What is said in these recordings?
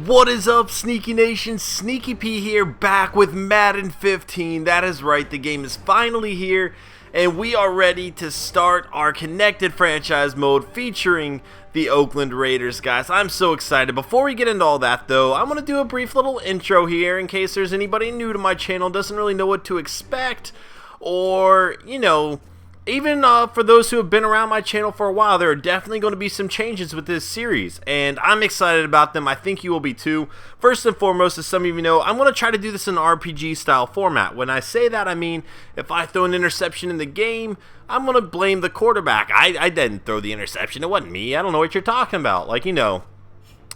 What is up, Sneaky Nation? Sneaky P here, back with Madden 15. That is right, the game is finally here, and we are ready to start our connected franchise mode featuring the Oakland Raiders, guys. I'm so excited. Before we get into all that, though, I want to do a brief little intro here in case there's anybody new to my channel, doesn't really know what to expect, or, you know, even for those who have been around my channel for a while, there are definitely going to be some changes with this series, and I'm excited about them. I think you will be too. First and foremost, as some of you know, I'm going to try to do this in an RPG style format. When I say that, I mean, if I throw an interception in the game, I'm going to blame the quarterback. I didn't throw the interception. It wasn't me. I don't know what you're talking about. Like, you know,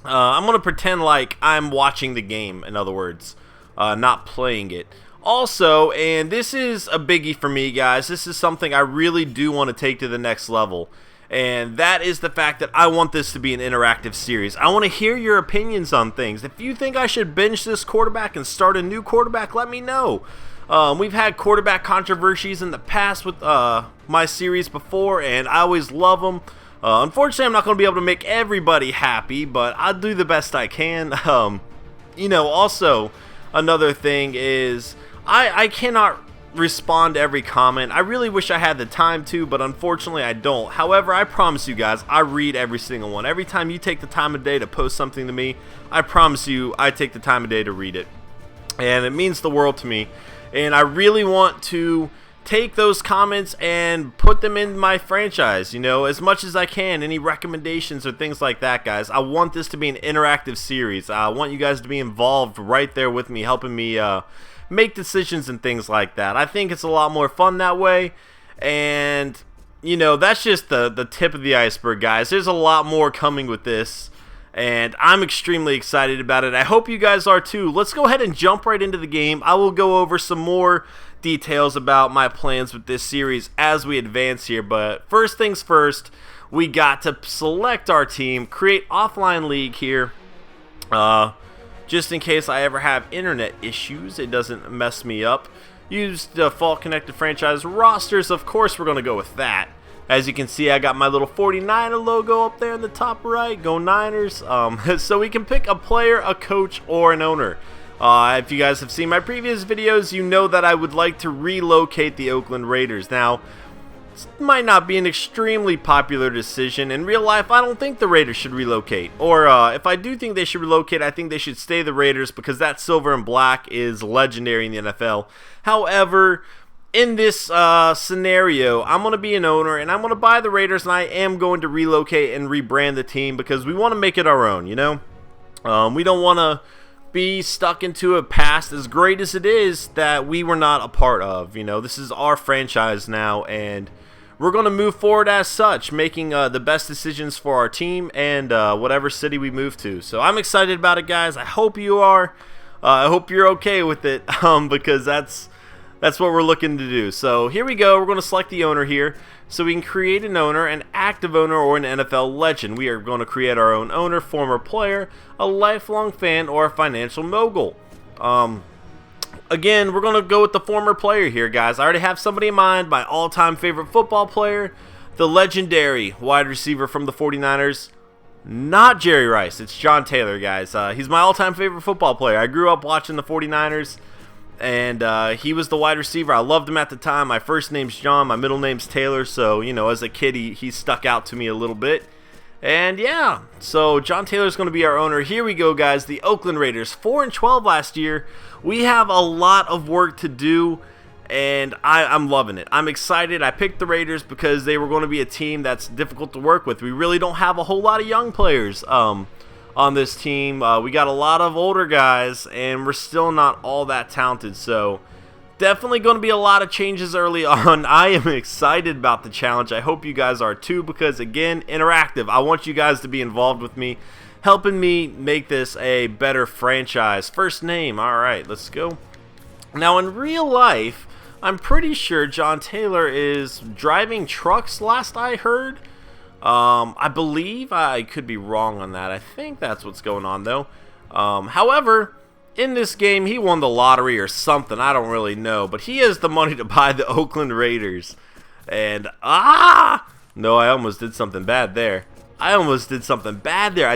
I'm going to pretend like I'm watching the game, in other words, not playing it. Also, and this is a biggie for me, guys, this is something I really do want to take to the next level, and that is the fact that I want this to be an interactive series. I want to hear your opinions on things. If you think I should bench this quarterback and start a new quarterback, let me know. We've had quarterback controversies in the past with my series before, and I always love them. Unfortunately, I'm not going to be able to make everybody happy, but I'll do the best I can. You know, also, another thing is, I cannot respond to every comment. I really wish I had the time to, but unfortunately I don't. However, I promise you guys, I read every single one. Every time you take the time of day to post something to me, I promise you I take the time of day to read it. And it means the world to me. And I really want to take those comments and put them in my franchise, you know, as much as I can. Any recommendations or things like that, guys. I want this to be an interactive series. I want you guys to be involved right there with me, helping me make decisions and things like that. I think it's a lot more fun that way, and you know, that's just the tip of the iceberg, guys. There's a lot more coming with this, and I'm extremely excited about it. I hope you guys are too. Let's go ahead and jump right into the game. I will go over some more details about my plans with this series as we advance here, but first things first, we got to select our team, create offline league here, just in case I ever have internet issues, it doesn't mess me up. Use default connected franchise rosters. Of course, we're going to go with that. As you can see, I got my little 49er logo up there in the top right. Go Niners. So we can pick a player, a coach, or an owner. If you guys have seen my previous videos, you know that I would like to relocate the Oakland Raiders. Now, this might not be an extremely popular decision. In real life, I don't think the Raiders should relocate. Or if I do think they should relocate, I think they should stay the Raiders because that silver and black is legendary in the NFL. However, in this scenario, I'm going to be an owner and I'm going to buy the Raiders, and I am going to relocate and rebrand the team because we want to make it our own, you know? We don't want to be stuck into a past as great as it is that we were not a part of. You know, this is our franchise now, and we're going to move forward as such, making the best decisions for our team and whatever city we move to. So I'm excited about it, guys. I hope you are. I hope you're okay with it, because that's what we're looking to do. So here we go. We're going to select the owner here. So we can create an owner, an active owner, or an NFL legend. We are going to create our own owner, former player, a lifelong fan, or a financial mogul. Again, we're going to go with the former player here, guys. I already have somebody in mind, my all-time favorite football player, the legendary wide receiver from the 49ers. Not Jerry Rice, it's John Taylor, guys. He's my all-time favorite football player. I grew up watching the 49ers, and he was the wide receiver. I loved him at the time. My first name's John, my middle name's Taylor, so, you know, as a kid, he stuck out to me a little bit. And yeah, so John Taylor's going to be our owner. Here we go, guys. The Oakland Raiders, 4-12 last year. We have a lot of work to do, and I'm loving it. I'm excited. I picked the Raiders because they were going to be a team that's difficult to work with. We really don't have a whole lot of young players on this team. We got a lot of older guys, and we're still not all that talented. So definitely going to be a lot of changes early on. I am excited about the challenge. I hope you guys are too, because again, interactive. I want you guys to be involved with me, helping me make this a better franchise. First name. All right, let's go. Now, in real life, I'm pretty sure John Taylor is driving trucks, last I heard. I believe, I could be wrong on that. I think that's what's going on, though. However, in this game, he won the lottery or something. I don't really know. But he has the money to buy the Oakland Raiders. And, no, I almost did something bad there. I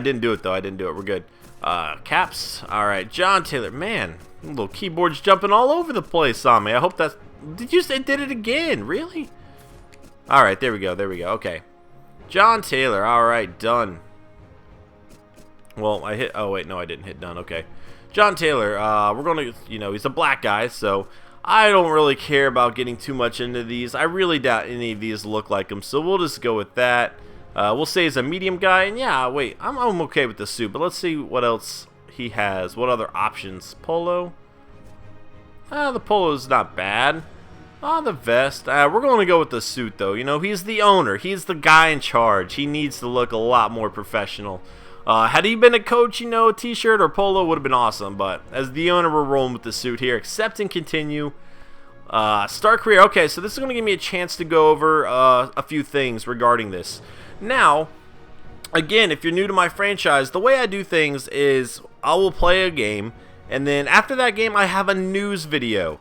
didn't do it, though. I didn't do it. We're good. Caps. All right, John Taylor. Man, little keyboard's jumping all over the place on me. I hope that's... Did you say it did it again? Really? All right, there we go. There we go. Okay. John Taylor. All right, done. Well, I hit... Oh, wait. No, I didn't hit done. Okay. John Taylor. We're going to... You know, he's a black guy, so I don't really care about getting too much into these. I really doubt any of these look like him, so we'll just go with that. We'll say he's a medium guy, and yeah, wait, I'm okay with the suit, but let's see what else he has. What other options? Polo? The polo's not bad. The vest. We're going to go with the suit, though. You know, he's the owner. He's the guy in charge. He needs to look a lot more professional. Had he been a coach, you know, a t-shirt or polo would have been awesome, but as the owner, we're rolling with the suit here. Accept and continue. Start career. Okay, so this is going to give me a chance to go over a few things regarding this. Now, again, if you're new to my franchise, the way I do things is I will play a game, and then after that game, I have a news video.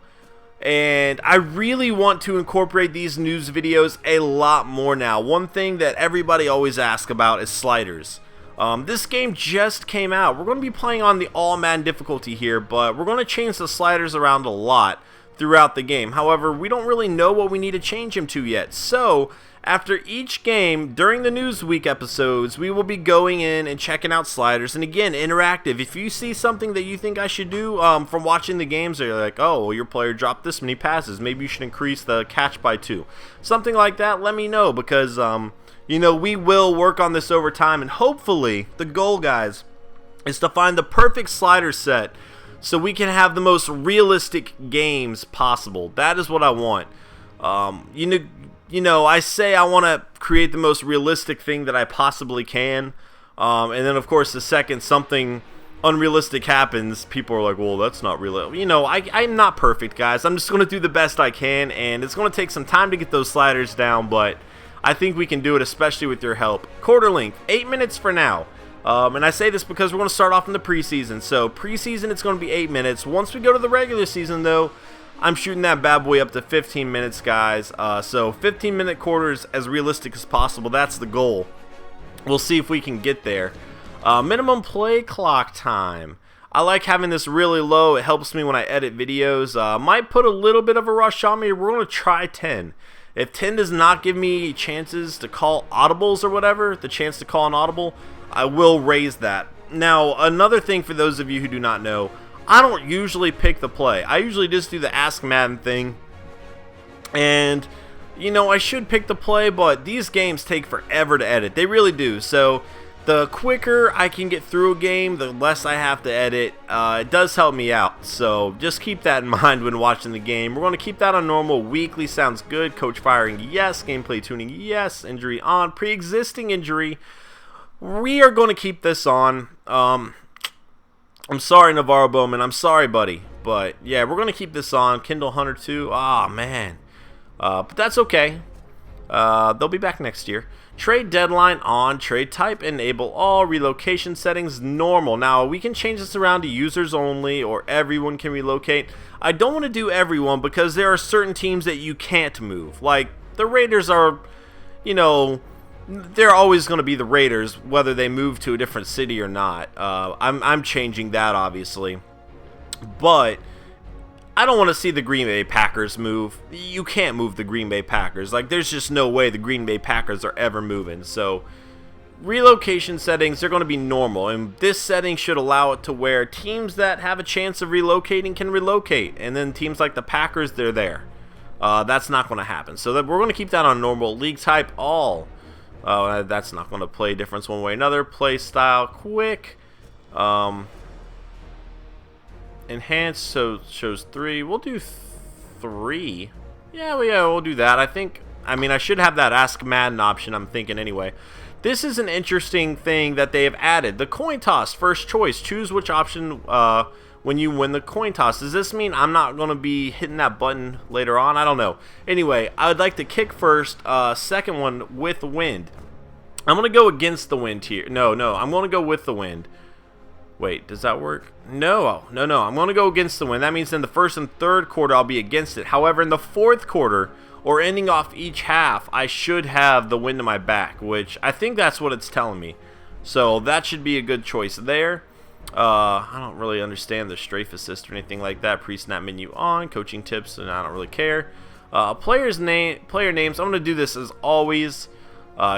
And I really want to incorporate these news videos a lot more now. One thing that everybody always asks about is sliders. This game just came out. We're going to be playing on the all Madden difficulty here, but we're going to change the sliders around a lot throughout the game. However, we don't really know what we need to change them to yet. So, after each game, during the Newsweek episodes, we will be going in and checking out sliders. And again, interactive. If you see something that you think I should do from watching the games, or you're like, oh, well, your player dropped this many passes, maybe you should increase the catch by 2. Something like that, let me know, because, you know, we will work on this over time. And hopefully, the goal, guys, is to find the perfect slider set so we can have the most realistic games possible. That is what I want. You know, I say I want to create the most realistic thing that I possibly can. And then, of course, the second something unrealistic happens, people are like, well, that's not real. You know, I'm not perfect, guys. I'm just going to do the best I can. And it's going to take some time to get those sliders down. But I think we can do it, especially with your help. Quarter length, 8 minutes for now. And I say this because we're going to start off in the preseason. So, preseason, it's going to be 8 minutes. Once we go to the regular season, though, I'm shooting that bad boy up to 15 minutes, guys. So 15-minute quarters as realistic as possible. That's the goal. We'll see if we can get there. Minimum play clock time. I like having this really low. It helps me when I edit videos. Might put a little bit of a rush on me. We're going to try 10. If 10 does not give me chances to call audibles or whatever, the chance to call an audible, I will raise that. Now, another thing for those of you who do not know, I don't usually pick the play. I usually just do the Ask Madden thing. And, you know, I should pick the play, but these games take forever to edit. They really do. So, the quicker I can get through a game, the less I have to edit. It does help me out. So, just keep that in mind when watching the game. We're going to keep that on normal. Weekly sounds good. Coach firing, yes. Gameplay tuning, yes. Injury on. Pre-existing injury. We are going to keep this on. I'm sorry, Navarro Bowman. I'm sorry, buddy. But, yeah, we're going to keep this on. Kindle Hunter 2. Ah, man. But that's okay. They'll be back next year. Trade deadline on. Trade type. Enable all. Relocation settings. Normal. Now, we can change this around to users only or everyone can relocate. I don't want to do everyone because there are certain teams that you can't move. Like, the Raiders are, you know... They're always going to be the Raiders, whether they move to a different city or not. I'm changing that, obviously. But I don't want to see the Green Bay Packers move. You can't move the Green Bay Packers. Like, there's just no way the Green Bay Packers are ever moving. So, relocation settings, they're going to be normal. And this setting should allow it to where teams that have a chance of relocating can relocate. And then teams like the Packers, they're there. That's not going to happen. So, we're going to keep that on normal. League type, all. That's not going to play a difference one way or another. Play style, quick. Enhanced, so shows 3. We'll do 3. Yeah, we'll do that. I should have that Ask Madden option, I'm thinking anyway. This is an interesting thing that they have added. The coin toss, first choice. Choose which option when you win the coin toss. Does this mean I'm not going to be hitting that button later on? I don't know. Anyway, I would like to kick first. Second one with wind. I'm going to go against the wind here. No, I'm going to go with the wind. Wait, does that work? No. I'm going to go against the wind. That means in the first and third quarter, I'll be against it. However, in the fourth quarter, or ending off each half, I should have the wind to my back, which I think that's what it's telling me. So that should be a good choice there. I don't really understand the strafe assist or anything like that. Pre-snap menu on, coaching tips, and I don't really care. Player names. I'm gonna do this as always.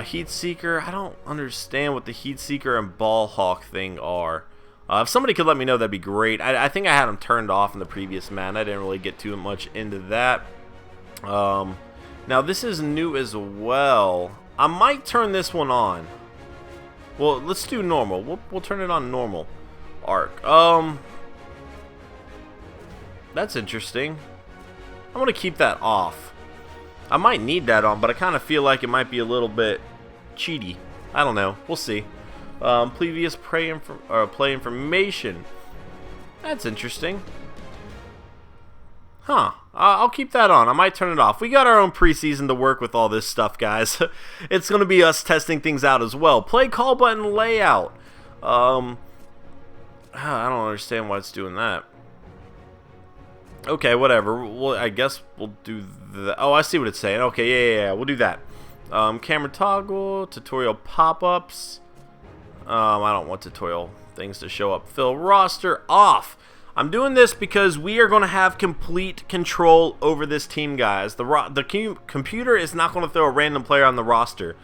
Heat Seeker. I don't understand what the Heat Seeker and Ball Hawk thing are. If somebody could let me know, that'd be great. I think I had them turned off in the previous Madden. I didn't really get too much into that. Now this is new as well. I might turn this one on. Well, let's do normal. We'll turn it on normal. Arc. That's interesting. I'm gonna keep that off. I might need that on, but I kind of feel like it might be a little bit cheaty. I don't know. We'll see. Previous play information. That's interesting. Huh. I'll keep that on. I might turn it off. We got our own preseason to work with all this stuff, guys. It's going to be us testing things out as well. Play call button layout. I don't understand why it's doing that. Okay, whatever. Well, I guess we'll do that. Oh, I see what it's saying. Okay, yeah. We'll do that. Camera toggle, tutorial pop-ups. I don't want tutorial things to show up. Fill roster off. I'm doing this because we are going to have complete control over this team, guys. The computer is not going to throw a random player on the roster.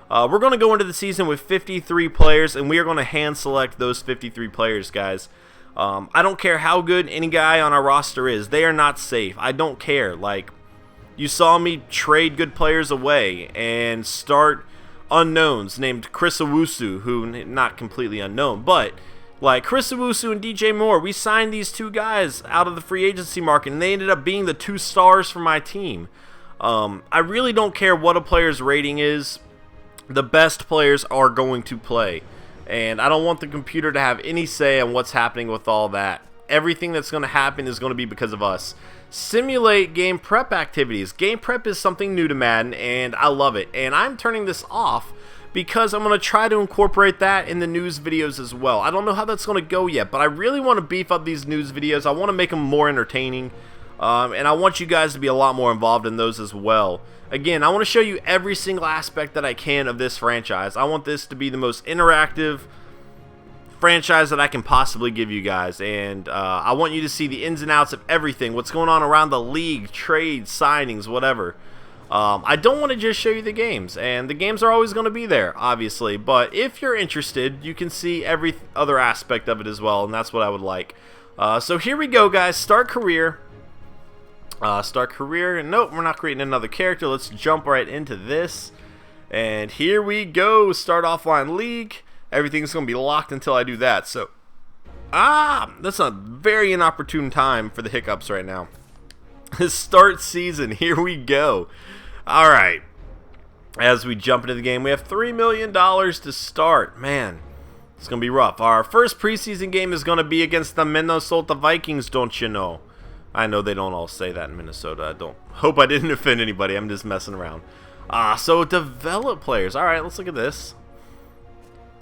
We're going to go into the season with 53 players, and we are going to hand select those 53 players, guys. I don't care how good any guy on our roster is. They are not safe. I don't care. Like, you saw me trade good players away and start unknowns named Chris Owusu, who not completely unknown, but like Chris Owusu and DJ Moore. We signed these two guys out of the free agency market, and they ended up being the 2 stars for my team. I really don't care what a player's rating is. The best players are going to play, and I don't want the computer to have any say on what's happening with all that. Everything that's going to happen is going to be because of us. Simulate game prep activities. Game prep is something new to Madden, and I love it. And I'm turning this off because I'm going to try to incorporate that in the news videos as well. I don't know how that's going to go yet, but I really want to beef up these news videos. I want to make them more entertaining, and I want you guys to be a lot more involved in those as well. Again, I want to show you every single aspect that I can of this franchise. I want this to be the most interactive franchise that I can possibly give you guys, and I want you to see the ins and outs of everything, what's going on around the league, trades, signings, whatever. I don't want to just show you the games, and the games are always going to be there, obviously, but if you're interested, you can see every other aspect of it as well, and that's what I would like. So here we go, guys. Start career. Nope, we're not creating another character. Let's jump right into this, and here we go. Start offline league. Everything's going to be locked until I do that. So, that's a very inopportune time for the hiccups right now. Start season. Here we go. All right. As we jump into the game, we have $3 million to start. Man, it's going to be rough. Our first preseason game is going to be against the Minnesota Vikings, don't you know? I know they don't all say that in Minnesota. Hope I didn't offend anybody. I'm just messing around. So develop players. All right, let's look at this.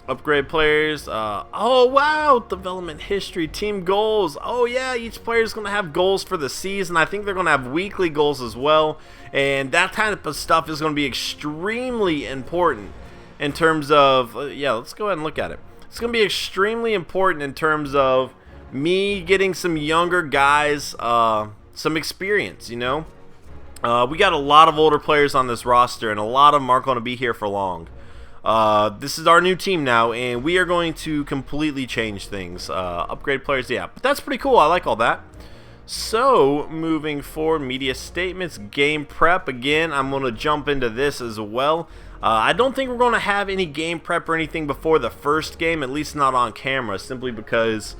Upgrade players. Oh wow, development history, team goals. Oh yeah, each player is going to have goals for the season. I think they're going to have weekly goals as well, and that kind of stuff is going to be extremely important in terms of yeah, let's go ahead and look at it. It's going to be extremely important in terms of me getting some younger guys some experience, you know. We got a lot of older players on this roster, and a lot of them aren't going to be here for long. This is our new team now, and we are going to completely change things. Upgrade players, yeah, but that's pretty cool. I like all that. So, moving forward, media statements, game prep. Again, I'm going to jump into this as well. I don't think we're going to have any game prep or anything before the first game, at least not on camera, simply because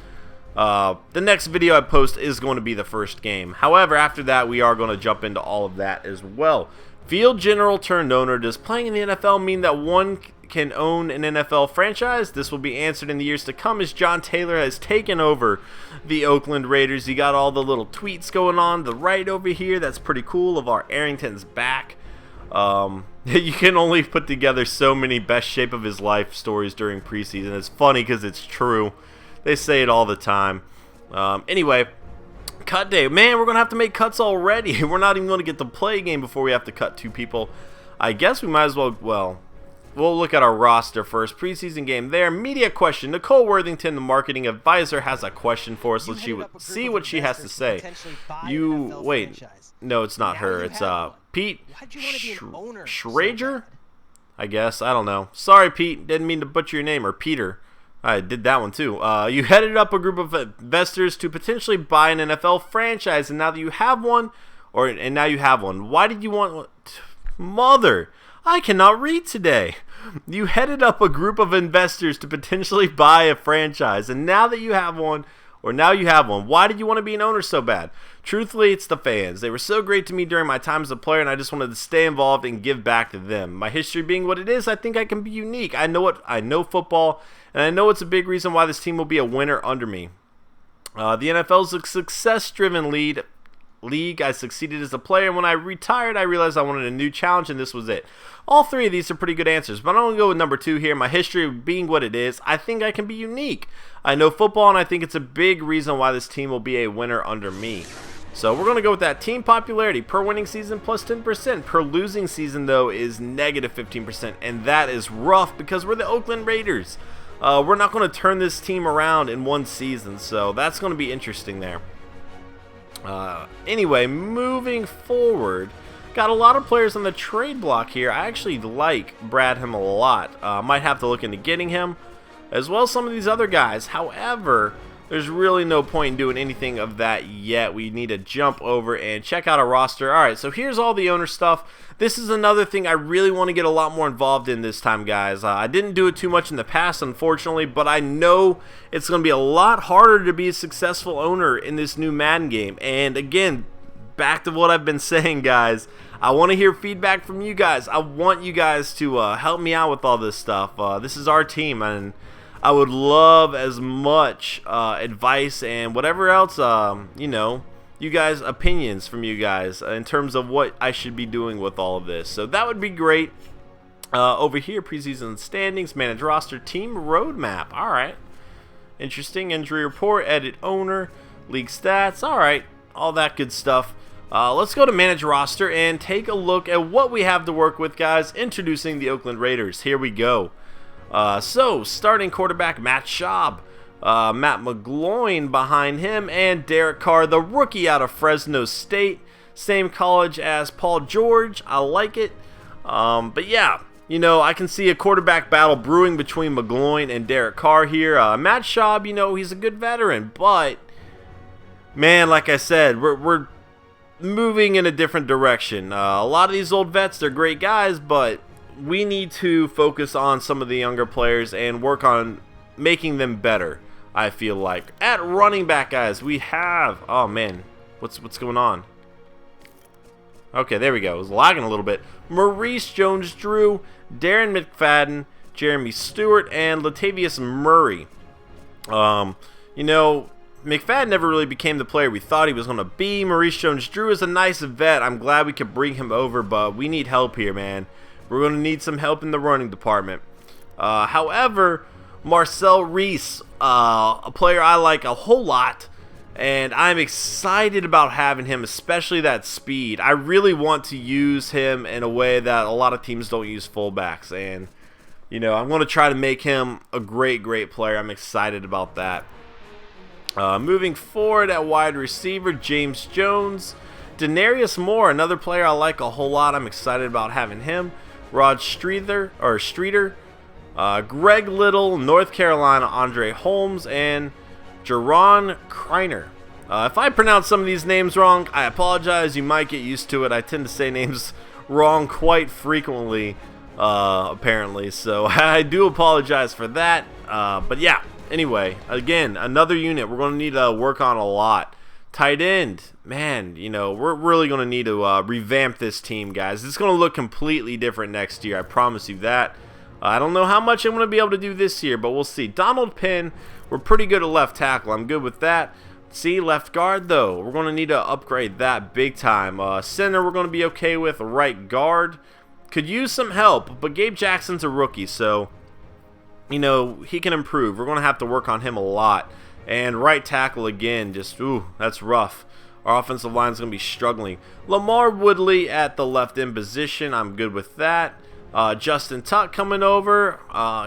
the next video I post is going to be the first game. However, after that, we are going to jump into all of that as well. Field general turned owner. Does playing in the NFL mean that one can own an NFL franchise? This will be answered in the years to come as John Taylor has taken over the Oakland Raiders. You got all the little tweets going on the right over here. That's pretty cool of our Arrington's back. You can only put together so many best shape of his life stories during preseason. It's funny because it's true. They say it all the time. Anyway, cut day. Man, we're going to have to make cuts already. We're not even going to get to play a game before we have to cut 2 people. I guess we might as well, we'll look at our roster first. Preseason game there. Media question. Nicole Worthington, the marketing advisor, has a question for us. Let's see what she has to say. Wait. No, it's not her. It's Pete Schrager, I guess. I don't know. Sorry, Pete. Didn't mean to butcher your name. Or Peter. I did that one too. You headed up a group of investors to potentially buy an NFL franchise, and now that you have one, why did you want one? Mother, I cannot read today. You headed up a group of investors to potentially buy a franchise, and now you have one. Why did you want to be an owner so bad? Truthfully, it's the fans. They were so great to me during my time as a player, and I just wanted to stay involved and give back to them. My history being what it is, I think I can be unique. I know football, and I know it's a big reason why this team will be a winner under me. The NFL is a success-driven league. I succeeded as a player, and when I retired, I realized I wanted a new challenge, and this was it. All three of these are pretty good answers, but I'm going to go with number 2 here. My history being what it is, I think I can be unique. I know football, and I think it's a big reason why this team will be a winner under me. So we're going to go with that. Team popularity per winning season plus 10%. Per losing season, though, is negative 15%, and that is rough because we're the Oakland Raiders. We're not going to turn this team around in one season, so that's going to be interesting there. Anyway, moving forward, got a lot of players on the trade block here. I actually like Bradham a lot. Might have to look into getting him, as well as some of these other guys. However, there's really no point in doing anything of that yet. We need to jump over and check out our roster. Alright, so here's all the owner stuff. This is another thing I really want to get a lot more involved in this time, guys. I didn't do it too much in the past, unfortunately, but I know it's going to be a lot harder to be a successful owner in this new Madden game. And again, back to what I've been saying, guys. I want to hear feedback from you guys. I want you guys to help me out with all this stuff. This is our team, and I would love as much advice and whatever else, you guys, opinions from you guys in terms of what I should be doing with all of this. So that would be great. Over here, preseason standings, manage roster, team roadmap. All right. Interesting. Injury report, edit owner, league stats. All right. All that good stuff. Let's go to manage roster and take a look at what we have to work with, guys. Introducing the Oakland Raiders. Here we go. So, starting quarterback, Matt Schaub. Matt McGloin behind him, and Derek Carr, the rookie out of Fresno State. Same college as Paul George. I like it. But yeah, I can see a quarterback battle brewing between McGloin and Derek Carr here. Matt Schaub, he's a good veteran, but man, like I said, we're moving in a different direction. A lot of these old vets, they're great guys, but we need to focus on some of the younger players and work on making them better, I feel like. At running back, guys, we have... Oh, man. What's going on? Okay, there we go. It was lagging a little bit. Maurice Jones-Drew, Darren McFadden, Jeremy Stewart, and Latavius Murray. McFadden never really became the player we thought he was going to be. Maurice Jones-Drew is a nice vet. I'm glad we could bring him over, but we need help here, man. We're going to need some help in the running department. However, Marcel Reese, a player I like a whole lot, and I'm excited about having him, especially that speed. I really want to use him in a way that a lot of teams don't use fullbacks, and I'm going to try to make him a great player. I'm excited about that. Moving forward at wide receiver, James Jones. Denarius Moore, another player I like a whole lot. I'm excited about having him. Rod Streeter, Greg Little, North Carolina, Andre Holmes, and Jaron Kreiner. If I pronounce some of these names wrong, I apologize. You might get used to it. I tend to say names wrong quite frequently, apparently. So I do apologize for that. But yeah, anyway, again, another unit we're going to need to work on a lot. Tight end, man, we're really going to need to revamp this team, guys. It's going to look completely different next year. I promise you that. I don't know how much I'm going to be able to do this year, but we'll see. Donald Penn, we're pretty good at left tackle. I'm good with that. See, left guard, though, we're going to need to upgrade that big time. Center, we're going to be okay with. Right guard, could use some help, but Gabe Jackson's a rookie, so, he can improve. We're going to have to work on him a lot. And right tackle, again, that's rough. Our offensive line is going to be struggling. Lamar Woodley at the left end position. I'm good with that. Justin Tuck coming over,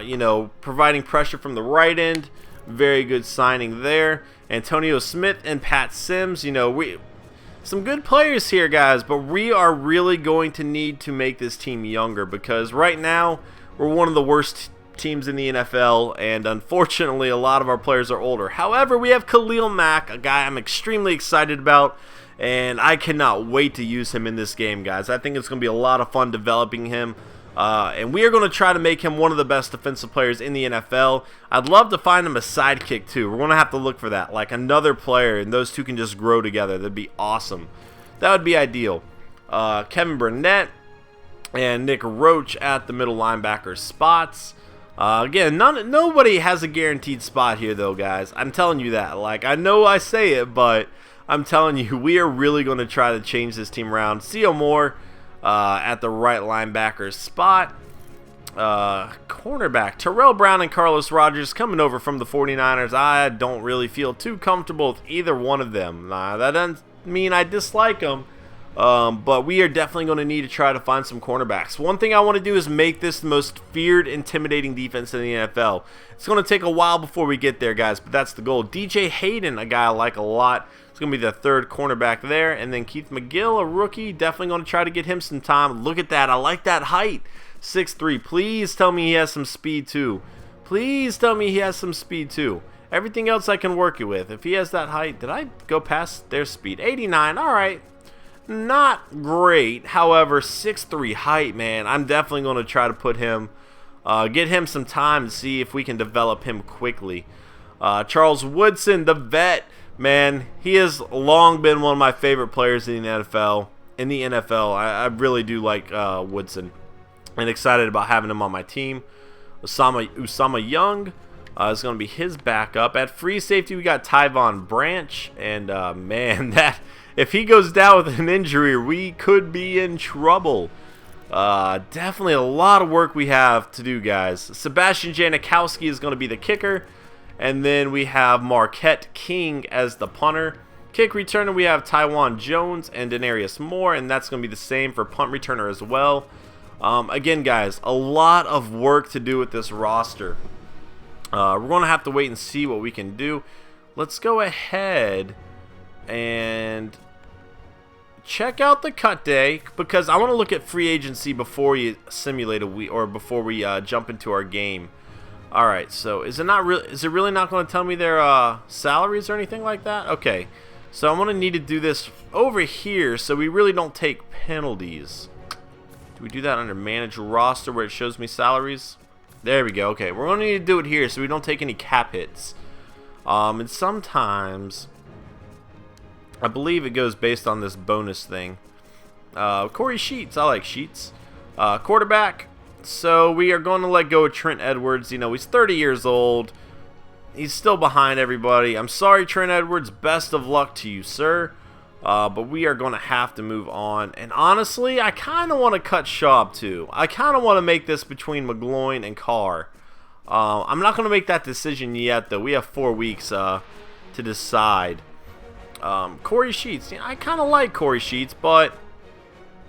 you know, providing pressure from the right end. Very good signing there. Antonio Smith and Pat Sims, you know, some good players here, guys, but we are really going to need to make this team younger because right now we're one of the worst teams in the NFL, and unfortunately a lot of our players are older. However, we have Khalil Mack, a guy I'm extremely excited about, and I cannot wait to use him in this game, guys. I think it's going to be a lot of fun developing him. And we are going to try to make him one of the best defensive players in the NFL. I'd love to find him a sidekick too. We're going to have to look for that, like another player, and those two can just grow together. That'd be awesome. That would be ideal. Kevin Burnett and Nick Roach at the middle linebacker spots. Again, nobody has a guaranteed spot here though, guys. I'm telling you that. Like, I know I say it, but I'm telling you, we are really going to try to change this team around. C.O. Moore at the right linebacker spot. Cornerback Terrell Brown and Carlos Rogers coming over from the 49ers. I don't really feel too comfortable with either one of them. That doesn't mean I dislike them, but we are definitely going to need to try to find some cornerbacks. One thing I want to do is make this the most feared, intimidating defense in the NFL. It's going to take a while before we get there, guys, but that's the goal. DJ Hayden, a guy I like a lot. It's going to be the third cornerback there. And then Keith McGill, a rookie. Definitely going to try to get him some time. Look at that. I like that height. 6'3". Please tell me he has some speed too. Please tell me he has some speed too. Everything else I can work it with. If he has that height. Did I go past their speed? 89. All right. Not great. However, 6'3" height, man. I'm definitely going to try to put him, get him some time and see if we can develop him quickly. Charles Woodson, the vet. Man, he has long been one of my favorite players in the NFL. I really do like Woodson, and excited about having him on my team. Usama Young is going to be his backup. At free safety, we got Tyvon Branch, and man, that if he goes down with an injury, we could be in trouble. Definitely a lot of work we have to do, guys. Sebastian Janikowski is going to be the kicker. And then we have Marquette King as the punter. Kick returner, we have Taiwan Jones and Denarius Moore, and that's going to be the same for punt returner as well. Again, guys, a lot of work to do with this roster. We're going to have to wait and see what we can do. Let's go ahead and check out the cut day, because I want to look at free agency before we simulate a week, or before we jump into our game. All right, so is it really not going to tell me their salaries or anything like that? Okay, so I'm going to need to do this over here so we really don't take penalties. Do we do that under manage roster where it shows me salaries? There we go. Okay, we're going to need to do it here so we don't take any cap hits. And sometimes I believe it goes based on this bonus thing. Corey Sheets, I like Sheets. Quarterback. So we are going to let go of Trent Edwards. You know, he's 30 years old. He's still behind everybody. I'm sorry, Trent Edwards. Best of luck to you, sir. But we are going to have to move on. And honestly, I kind of want to cut Schaub too. I kind of want to make this between McGloin and Carr. I'm not going to make that decision yet, though. We have 4 weeks to decide. Corey Sheets. You know, I kind of like Corey Sheets, but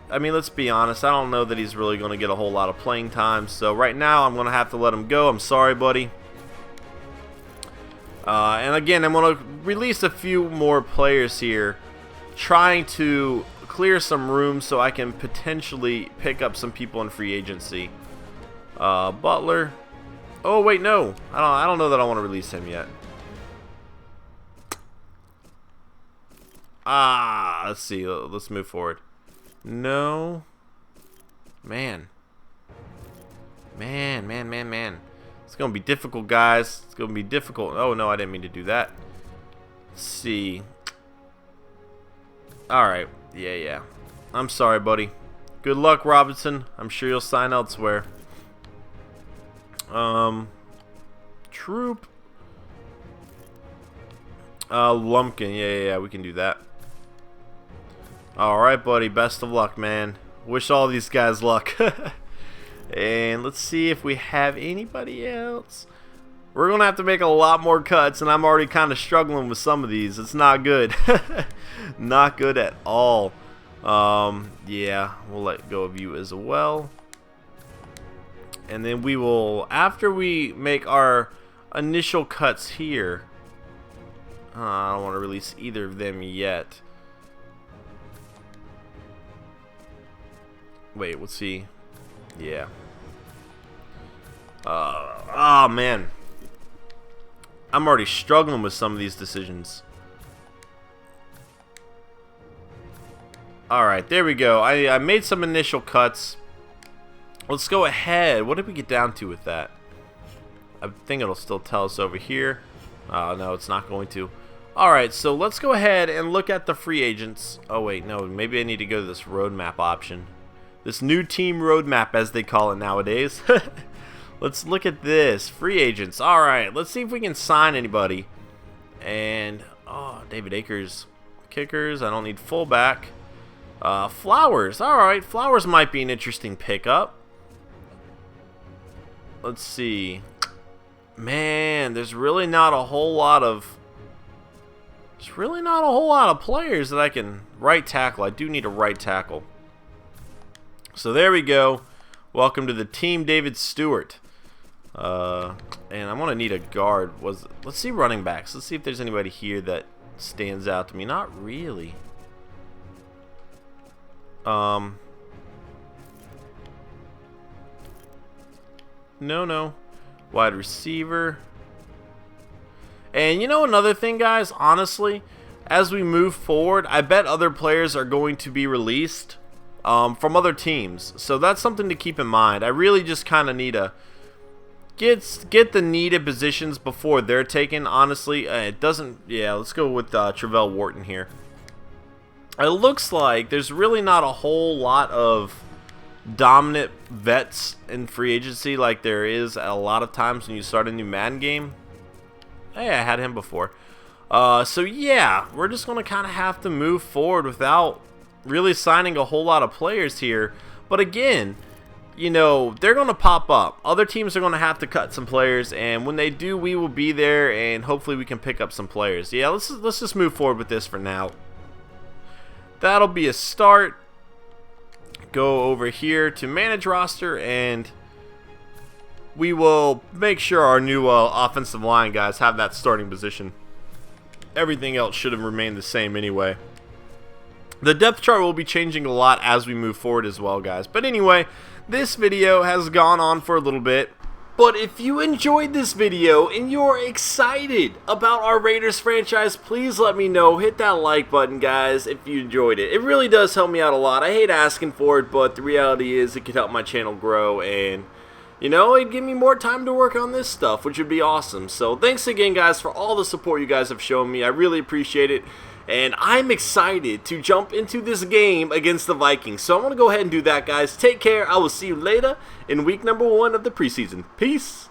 I mean, let's be honest. I don't know that he's really going to get a whole lot of playing time. So right now, I'm going to have to let him go. I'm sorry, buddy. And again, I'm going to release a few more players here, trying to clear some room so I can potentially pick up some people in free agency. Butler. Oh, wait, no. I don't know that I want to release him yet. Let's see. Let's move forward. No. Man. It's going to be difficult, guys. It's going to be difficult. Oh, no, I didn't mean to do that. Let's see. Alright. Yeah. I'm sorry, buddy. Good luck, Robinson. I'm sure you'll sign elsewhere. Troop. Lumpkin. Yeah, we can do that. Alright, buddy. Best of luck, man. Wish all these guys luck. And let's see if we have anybody else. We're going to have to make a lot more cuts, and I'm already kind of struggling with some of these. It's not good. Not good at all. Yeah, we'll let go of you as well. And then we will, after we make our initial cuts here, I don't want to release either of them yet. Wait, let's see. Yeah. Oh man, I'm already struggling with some of these decisions. Alright, there we go. I made some initial cuts. Let's go ahead. What did we get down to with that? I think it'll still tell us over here. No, it's not going to. Alright, so let's go ahead and look at the free agents. Oh wait, no, maybe I need to go to this roadmap option. This new team roadmap, as they call it nowadays. Let's look at this. Free agents. Alright, let's see if we can sign anybody. And, oh, David Akers. Kickers. I don't need fullback. Flowers. Alright, Flowers might be an interesting pickup. Let's see. Man, there's really not a whole lot of... There's really not a whole lot of players that I can... Right tackle. I do need a right tackle. So there we go. Welcome to the team, David Stewart. And I'm gonna need a guard. Let's see running backs. Let's see if there's anybody here that stands out to me. Not really. No. Wide receiver. And you know another thing, guys, honestly, as we move forward, I bet other players are going to be released from other teams. So that's something to keep in mind. I really just kind of need to get the needed positions before they're taken, honestly. It doesn't... Yeah, let's go with Travell Wharton here. It looks like there's really not a whole lot of dominant vets in free agency like there is a lot of times when you start a new Madden game. Hey, I had him before. So yeah, we're just going to kind of have to move forward without really signing a whole lot of players here. But again, you know, they're going to pop up. Other teams are going to have to cut some players, and when they do, we will be there, and hopefully we can pick up some players. Yeah, let's just move forward with this for now. That'll be a start. Go over here to manage roster, and we will make sure our new offensive line guys have that starting position. Everything else should have remained the same anyway. The depth chart will be changing a lot as we move forward as well, guys. But anyway, this video has gone on for a little bit. But if you enjoyed this video and you're excited about our Raiders franchise, please let me know. Hit that like button, guys, if you enjoyed it. It really does help me out a lot. I hate asking for it, but the reality is it could help my channel grow, and you know, it'd give me more time to work on this stuff, which would be awesome. So thanks again, guys, for all the support you guys have shown me. I really appreciate it. And I'm excited to jump into this game against the Vikings. So I'm going to go ahead and do that, guys. Take care. I will see you later in week number 1 of the preseason. Peace.